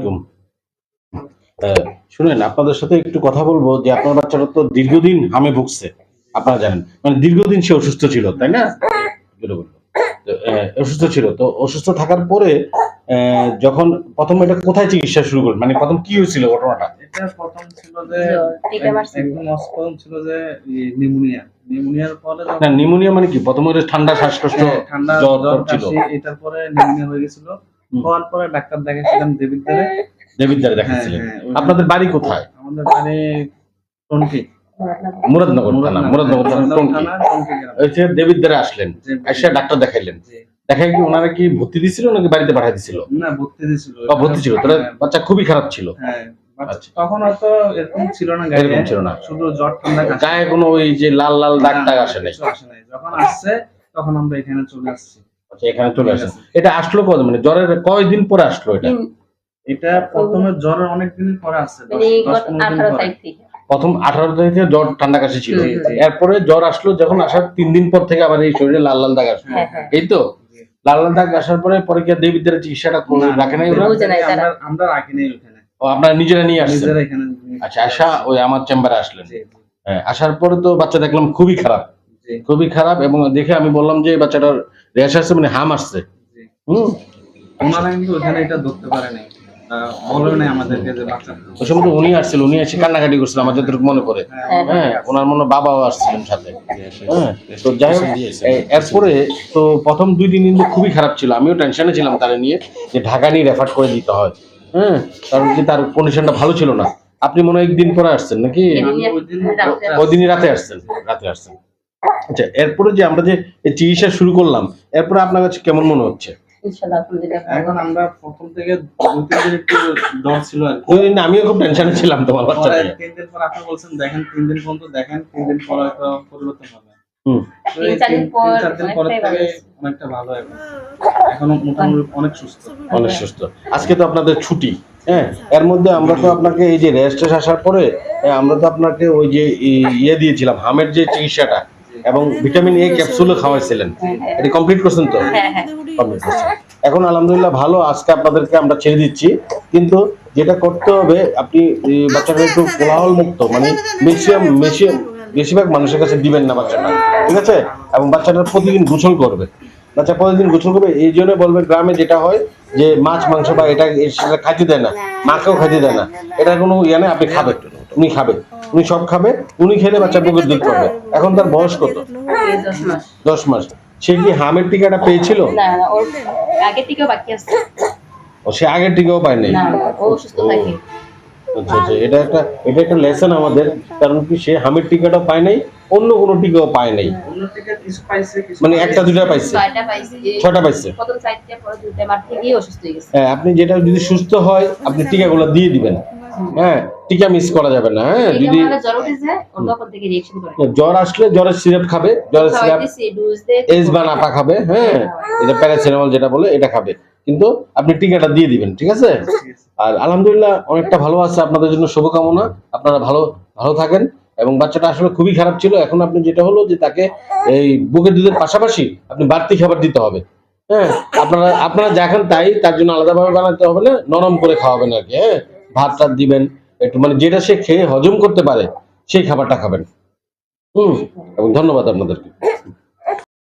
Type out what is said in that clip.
আলাইকুম। শুনেন, আপনাদের সাথে একটু কথা বলবো যে আপনার বাচ্চাটা তো দীর্ঘদিন হামে ভুগছে, আপনারা জানেন, মানে দীর্ঘদিন সে অসুস্থ ছিল, তাই না? বলে বলবো। তো, অসুস্থ ছিল, তো অসুস্থ থাকার পরে যখন প্রথম এটা কোথায় চিকিৎসা শুরু করলেন, মানে প্রথম কি হয়েছিল ঘটনাটা? এটা প্রথম ছিল যে একদম প্রথম ছিল যে নিউমোনিয়ার পরে না, নিউমোনিয়া মানে কি? প্রথমে ঠান্ডা শ্বাসকষ্ট, ঠান্ডা জ্বর জ্বর ছিল, কাশি, এটার পরে নিউমোনিয়া হয়ে গেছিল। হওয়ার পরে ডাক্তার দেখাইছিলাম দেবিদ্বারে দেখাচ্ছিলেন। আপনাদের বাড়ি কোথায়? আমাদের বাড়ি টঙ্গী, মুরাদনগর থানা, মুরাদনগর থানা টঙ্গী। ওই যে দেবিদ্বারে আসলেন, এসে ডাক্তার দেখাইলেন। দেখাই কি ওনারা কি ভর্তি দিছিল নাকি বাড়িতে পাঠিয়ে দিছিল? না, ভর্তি দিছিল। ভর্তি ছিল, তাহলে বাচ্চা খুবই খারাপ ছিল। হ্যাঁ, তখন হয়তো এরকম ছিল না, গায়ে ছিল না, শুধু জ্বর ঠান্ডা কাশি, গায়ে কোনো ওই যে লাল লাল দাগ টাগ আসে নাই। যখন আসছে তখন আমরা এখানে চলে আসছি। আচ্ছা, এখানে চলে আসেন। এটা আসলো কত, মানে জ্বরের কয়দিন পরে আসলো এটা? এটা প্রথমে জ্বরের অনেক দিন পরে আসছে, 18 তারিখ থেকে। প্রথম 18 তারিখে জ্বর ঠান্ডা কাশি ছিল, এরপরে জ্বর আসলো যখন আসার 3 দিন পর থেকে আবার এই শরীরে লাল লাল দাগ আসলো, এই তো? লাল লাল দাগ আসার পরে পরে কি দেবিদ্বারের চিকিৎসাটা রাখে নাই? আমরা রাখি নাই ওখানে। ও, আপনারা নিজেরা নিয়ে আসছেন? এখানে। আচ্ছা, আশা ওই আমার চেম্বারে আসলেন। হ্যাঁ, আসার পরে তো বাচ্চা দেখলাম খুবই খারাপ, খুবই খারাপ, এবং দেখে আমি বললাম যে বাচ্চাটার র্যাশ আসছে, মানে হাম আসছে। ওনারা কিন্তু ওখানে এটা ধরতে পারে নাই, বলে নাই আমাদেরকে যে বাচ্চা। ওই সময় তো উনি আসছিল, উনি এসে কান্নাকাটি করছিল আমার যতটুকু মনে পড়ে। হ্যাঁ, ওনার মনে বাবাও আসছিলেন সাথে। হ্যাঁ, তো যাই হোক, এরপরে তো প্রথম 2 দিন কিন্তু খুবই খারাপ ছিল, আমিও টেনশনে ছিলাম তারা নিয়ে, যে ঢাকা নিয়ে রেফার করে দিতে হয়। হ্যাঁ, কারণ কি তার কন্ডিশনটা ভালো ছিল না। আপনি মনে হয় 1 দিন পরে আসছেন নাকি? ওই দিনই রাতে আসছেন। আচ্ছা, এরপরে যে আমরা যে চিকিৎসা শুরু করলাম, এরপরে আপনার কাছে কেমন মনে হচ্ছে? এখন আমরা প্রথম থেকে 2-3 দিন একটু জ্বর ছিল আর কি। 2 দিন আমিও খুব টেনশনে ছিলাম তোমার বাচ্চা নিয়ে। 3 দিন পর আপনি বলছেন দেখেন, 3 দিন পর্যন্ত দেখেন, 3 দিন পর হয়তো পরিবর্তন হবে। 3-4 দিন পর থেকে অনেকটা ভালো হবে। এখন মোটামুটি অনেক সুস্থ। আজকে তো আপনাদের ছুটি, হ্যাঁ, এর মধ্যে আমরা তো আপনাকে এই যে রেস্ট আসার পরে আমরা তো আপনাকে ওই যে ইয়ে দিয়েছিলাম, হামের যে চিকিৎসাটা এবং ভিটামিন এ ক্যাপসুলও খাওয়াইছিলেন, এটা কমপ্লিট করছেন তো? কমপ্লিট করছেন। এখন আলহামদুলিল্লাহ ভালো। আজকে আপনাদেরকে আমরা ছেড়ে দিচ্ছি, কিন্তু যেটা করতে হবে, আপনি বাচ্চাটা একটু কোলাহল মুক্ত, মানে বেশিরভাগ মানুষের কাছে দিবেন না বাচ্চাটা, ঠিক আছে? এবং বাচ্চাটা প্রতিদিন গোসল করবে, এই জন্য বলবে গ্রামে যেটা হয় যে মাছ মাংস বা এটা সেটা খাইতে দেয় না, মাকেও খাইতে দেয় না, এটা কোনো ইয়ে নেই। আপনি খাবে, উনি সব খাবে, উনি খেলে বাচ্চা বুকের দুধ পাবে। এখন তার বয়স কত? 10 মাস। সে কি হামের টিকাটা পেয়েছিল? না, ওর আগে থেকেও বাকি আছে। ও, সে আগের টিকাও পায় নাই? না, ও সুস্থ থাকে। আচ্ছা, এটা একটা লেসন আমাদের, কারণ কি সে হামের টিকাটাও পায় নাই, অন্য কোনো টিকাও পায় নাই, মানে 1-2টা পাইছে, 6টা পাইছে। প্রথম 4টা পরে 2টা মার থেকেই অসুস্থ হয়ে গেছে। হ্যাঁ, আপনি যেটা যদি সুস্থ হয় আপনি টিকাগুলো দিয়ে দিবেন। হ্যাঁ, টিকা মিস করা যাবে না। হ্যাঁ, যদি জ্বর উঠেছে ওর তখন থেকে রিঅ্যাকশন করে, জ্বর আসলে জ্বরের সিরাপ খাবে, জ্বরের সিরাপ এসবান আপা খাবে। হ্যাঁ, এটা প্যারাসিটামল যেটা বলে এটা খাবে, কিন্তু আপনি টিকাটা দিয়ে দিবেন, ঠিক আছে? আর আলহামদুলিল্লাহ অনেকটা ভালো আছে, আপনাদের জন্য শুভকামনা। আপনারা ভালো থাকেন। এবং বাচ্চাটা আসলে খুবই খারাপ ছিল। এখন আপনি যেটা হলো যে তাকে এই বুকের দুধের পাশাপাশি আপনি বাড়তি খাবার দিতে হবে। হ্যাঁ, আপনারা যা খান তাই, তার জন্য আলাদাভাবে বানাতে হবে না, নরম করে খাওয়াবেন আর কি। হ্যাঁ, ভাত দিবেন একটু, মানে যেটা সে খেয়ে হজম করতে পারে সেই খাবারটা খাবেন। এবং ধন্যবাদ আপনাদেরকে।